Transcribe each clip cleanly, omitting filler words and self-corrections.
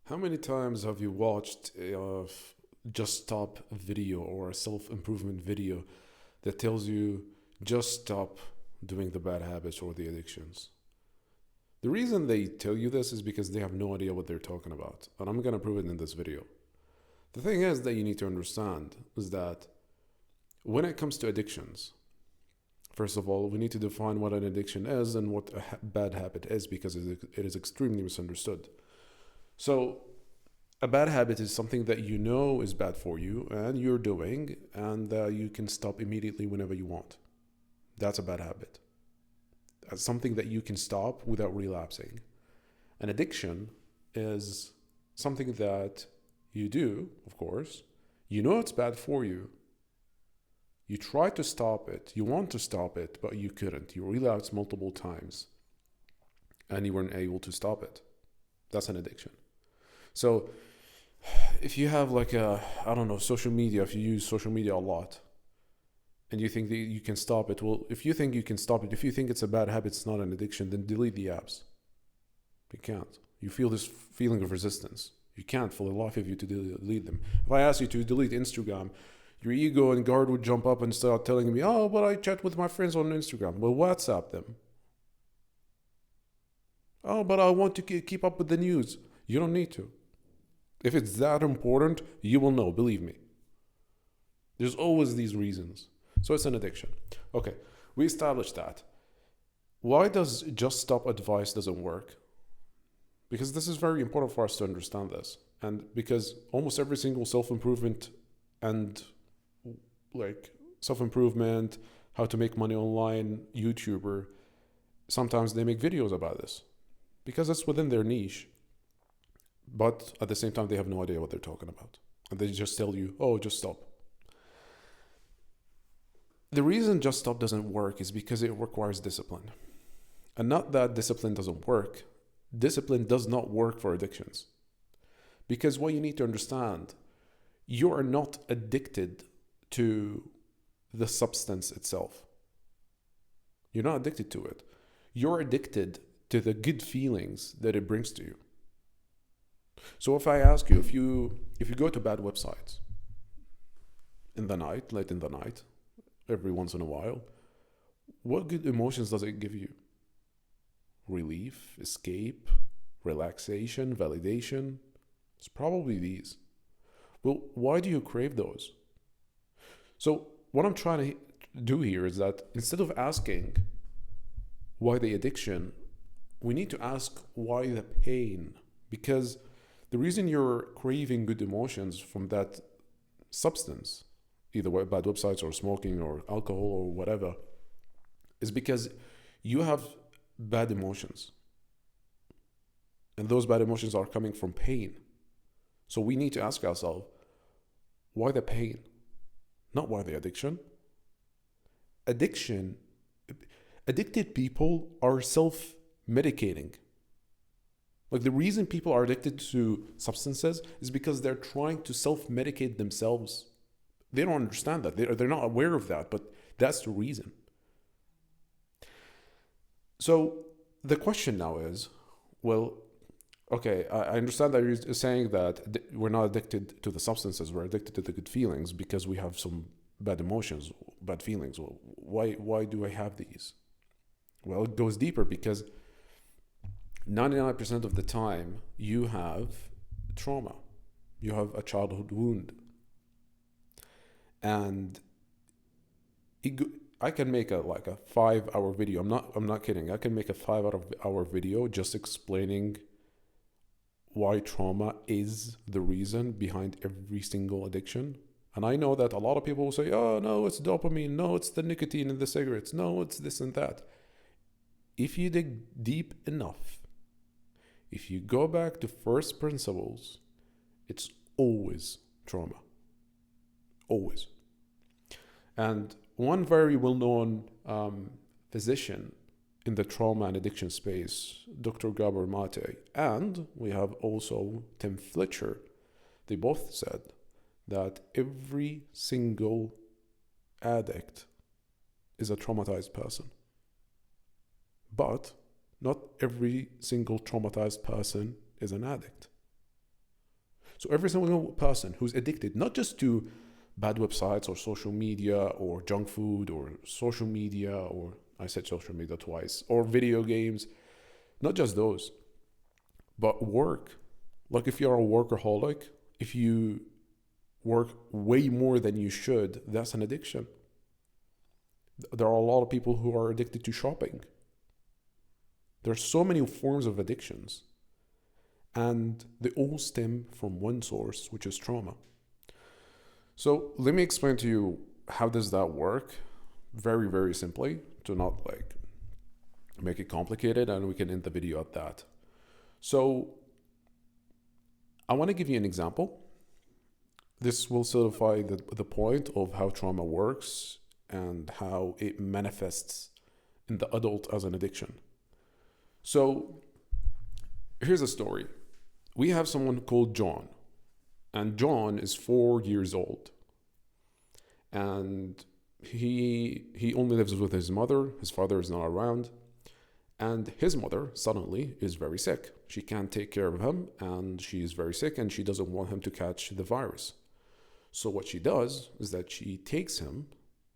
How many times have you watched a just stop video or a self improvement video that tells you just stop doing the bad habits or the addictions? The reason they tell you this is because they have no idea what they're talking about. And I'm going to prove it in this video. The thing is that you need to understand is that when it comes to addictions, first of all, we need to define what an addiction is and what a bad habit is because it is extremely misunderstood. So, a bad habit is something that you know is bad for you and you're doing, and you can stop immediately whenever you want. That's a bad habit. That's something that you can stop without relapsing. An addiction is something that you do, of course. You know it's bad for you. You try to stop it. You want to stop it, but you couldn't. You relapsed multiple times and you weren't able to stop it. That's an addiction. So if you have social media, if you use social media a lot and you think that you can stop it, well, if you think you can stop it, if you think it's a bad habit, it's not an addiction, then delete the apps. You can't. You feel this feeling of resistance. You can't for the life of you to delete them. If I ask you to delete Instagram, your ego and guard would jump up and start telling me, oh, but I chat with my friends on Instagram. Well, WhatsApp them. Oh, but I want to keep up with the news. You don't need to. If it's that important, you will know, believe me. There's always these reasons. So it's an addiction. Okay, we established that. Why does just stop advice doesn't work? Because this is very important for us to understand this. And because almost every single self-improvement and self-improvement, how to make money online YouTuber, sometimes they make videos about this because it's within their niche. But at the same time, they have no idea what they're talking about. And they just tell you, oh, just stop. The reason just stop doesn't work is because it requires discipline. And not that discipline doesn't work. Discipline does not work for addictions. Because what you need to understand, you are not addicted to the substance itself. You're not addicted to it. You're addicted to the good feelings that it brings to you. So if I ask you, if you go to bad websites late in the night, every once in a while, what good emotions does it give you? Relief, escape, relaxation, validation? It's probably these. Well, why do you crave those? So what I'm trying to do here is that instead of asking why the addiction, we need to ask why the pain. Because the reason you're craving good emotions from that substance, either bad websites or smoking or alcohol or whatever, is because you have bad emotions. And those bad emotions are coming from pain. So we need to ask ourselves, why the pain? Not why the addiction. Addicted people are self-medicating. The reason people are addicted to substances is because they're trying to self-medicate themselves. They don't understand that. They're not aware of that, but that's the reason. So the question now is, well, okay, I understand that you're saying that we're not addicted to the substances, we're addicted to the good feelings because we have some bad emotions, bad feelings. Well, why do I have these? Well, it goes deeper because 99% of the time you have trauma. You have a childhood wound. And I can make a 5-hour video. I'm not kidding. I can make a 5-hour video just explaining why trauma is the reason behind every single addiction. And I know that a lot of people will say, oh, no, it's dopamine. No, it's the nicotine in the cigarettes. No, it's this and that. If you dig deep enough, if you go back to first principles, it's always trauma. Always. And one very well-known physician in the trauma and addiction space, Dr. Gabor Mate, and we have also Tim Fletcher, they both said that every single addict is a traumatized person. But not every single traumatized person is an addict. So every single person who's addicted, not just to bad websites or social media or junk food or social media, or I said social media twice, or video games, not just those, but work. Like if you're a workaholic, if you work way more than you should, that's an addiction. There are a lot of people who are addicted to shopping. There's so many forms of addictions, and they all stem from one source, which is trauma. So let me explain to you how does that work, very, very simply, to not like make it complicated, and we can end the video at that. So I want to give you an example. This will solidify the point of how trauma works and how it manifests in the adult as an addiction. So here's a story. We have someone called John, and John is 4 years old. And he only lives with his mother. His father is not around. And his mother suddenly is very sick. She can't take care of him, and she is very sick, and she doesn't want him to catch the virus. So what she does is that she takes him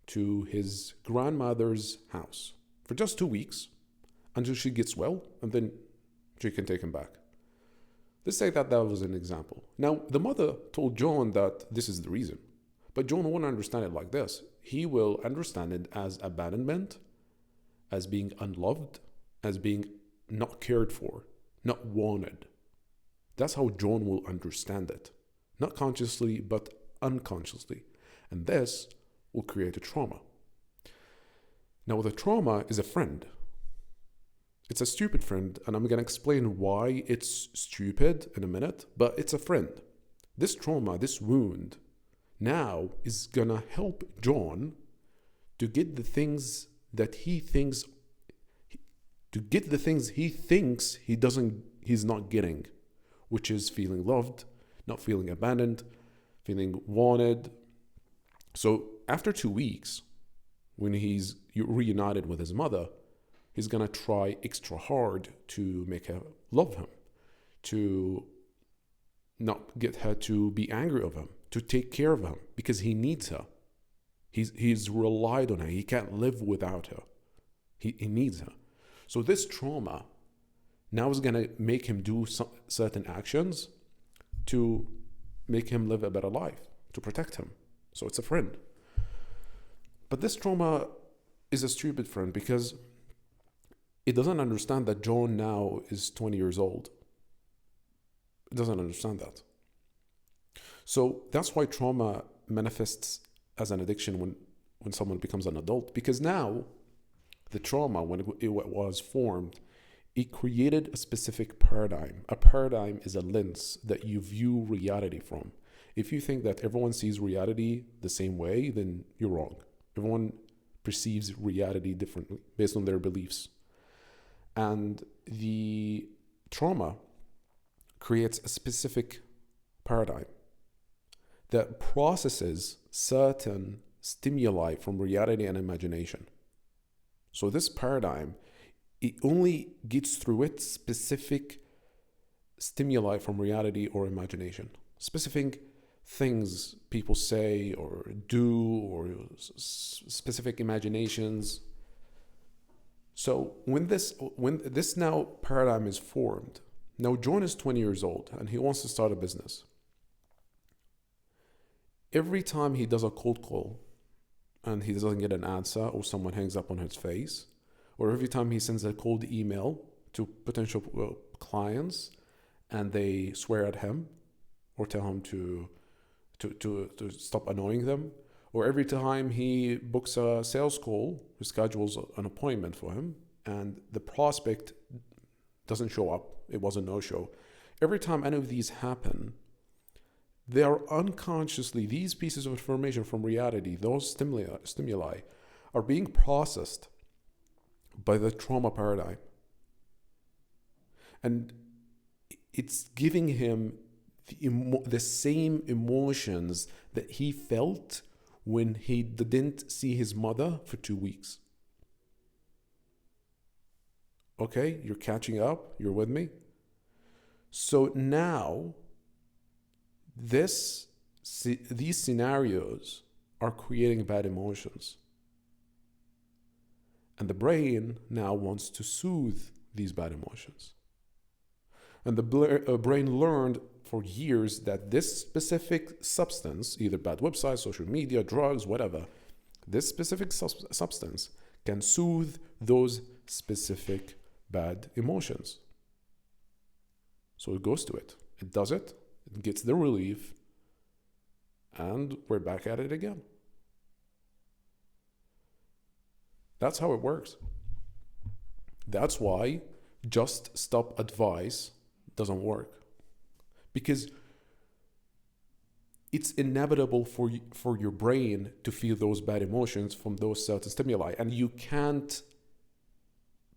to his grandmother's house for just 2 weeks until she gets well, and then she can take him back. Let's say that was an example. Now, the mother told John that this is the reason, but John won't understand it like this. He will understand it as abandonment, as being unloved, as being not cared for, not wanted. That's how John will understand it. Not consciously, but unconsciously. And this will create a trauma. Now, the trauma is a friend. It's a stupid friend, and I'm going to explain why it's stupid in a minute, but it's a friend. This trauma, this wound, now is going to help John to get the things that he thinks he's not getting, which is feeling loved, not feeling abandoned, feeling wanted. So after 2 weeks, when he's reunited with his mother, he's going to try extra hard to make her love him, to not get her to be angry of him, to take care of him, because he needs her. He's relied on her. He can't live without her. He needs her. So this trauma now is going to make him do certain actions to make him live a better life, to protect him. So it's a friend. But this trauma is a stupid friend because it doesn't understand that John now is 20 years old. It doesn't understand that. So that's why trauma manifests as an addiction when someone becomes an adult, because now the trauma, when it was formed, it created a specific paradigm. A paradigm is a lens that you view reality from. If you think that everyone sees reality the same way, then you're wrong. Everyone perceives reality differently based on their beliefs. And the trauma creates a specific paradigm that processes certain stimuli from reality and imagination. So this paradigm, it only gets through it specific stimuli from reality or imagination. Specific things people say or do, or specific imaginations. So when this now paradigm is formed, now John is 20 years old and he wants to start a business. Every time he does a cold call and he doesn't get an answer, or someone hangs up on his face, or every time he sends a cold email to potential clients and they swear at him or tell him to stop annoying them, or every time he books a sales call, he schedules an appointment for him and the prospect doesn't show up, it was a no-show. Every time any of these happen, they are unconsciously, these pieces of information from reality, those stimuli are being processed by the trauma paradigm. And it's giving him the same emotions that he felt when he didn't see his mother for 2 weeks. Okay, you're catching up, you're with me? So now these scenarios are creating bad emotions. And the brain now wants to soothe these bad emotions. And the brain learned for years that this specific substance, either bad websites, social media, drugs, whatever, this specific substance can soothe those specific bad emotions. So it goes to it. It does it. It gets the relief. And we're back at it again. That's how it works. That's why just stop advice doesn't work. Because it's inevitable for your brain to feel those bad emotions from those certain stimuli. And you can't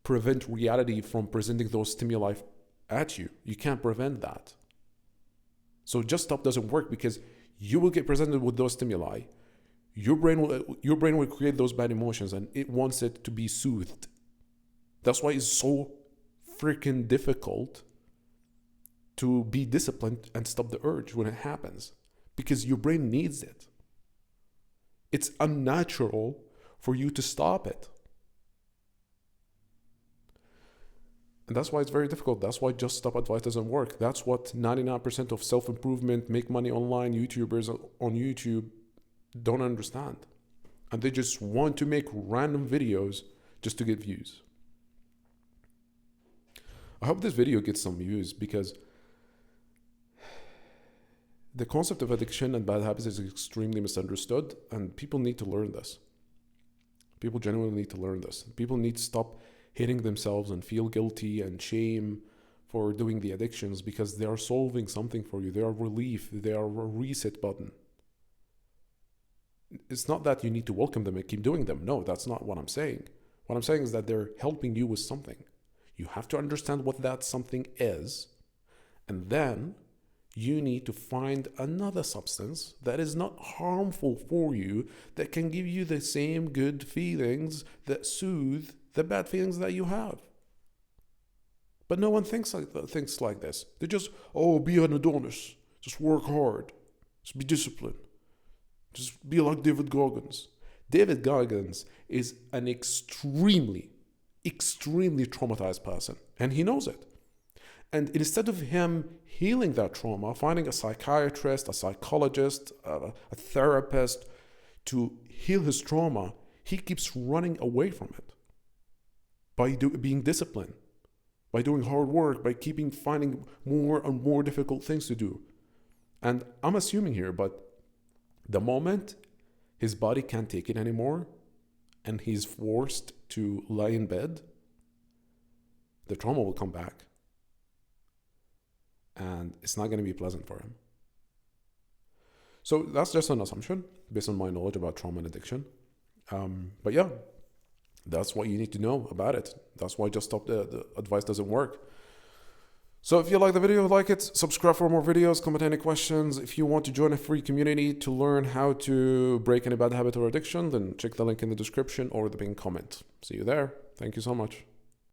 prevent reality from presenting those stimuli at you. You can't prevent that. So just stop doesn't work because you will get presented with those stimuli. Your brain will create those bad emotions and it wants it to be soothed. That's why it's so freaking difficult to be disciplined and stop the urge when it happens, because your brain needs it. It's unnatural for you to stop it. And that's why it's very difficult. That's why just stop advice doesn't work. That's what 99% of self-improvement, make money online YouTubers on YouTube don't understand. And they just want to make random videos just to get views. I hope this video gets some views, because the concept of addiction and bad habits is extremely misunderstood, and people need to learn this. People genuinely need to learn this. People need to stop hating themselves and feel guilty and shame for doing the addictions, because they are solving something for you. They are relief. They are a reset button. It's not that you need to welcome them and keep doing them. No, that's not what I'm saying. What I'm saying is that they're helping you with something. You have to understand what that something is, and then you need to find another substance that is not harmful for you, that can give you the same good feelings that soothe the bad feelings that you have. But no one thinks like this. They just, be an Adonis. Just work hard. Just be disciplined. Just be like David Goggins. David Goggins is an extremely traumatized person, and he knows it. And instead of him healing that trauma, finding a psychiatrist, a psychologist, a therapist to heal his trauma, he keeps running away from it by being disciplined, by doing hard work, by finding more and more difficult things to do. And I'm assuming here, but the moment his body can't take it anymore and he's forced to lie in bed, the trauma will come back. And it's not going to be pleasant for him. So that's just an assumption based on my knowledge about trauma and addiction. But yeah, that's what you need to know about it. That's why just stop the advice doesn't work. So if you like the video, like it, subscribe for more videos, comment any questions. If you want to join a free community to learn how to break any bad habit or addiction, then check the link in the description or the pinned comment. See you there. Thank you so much.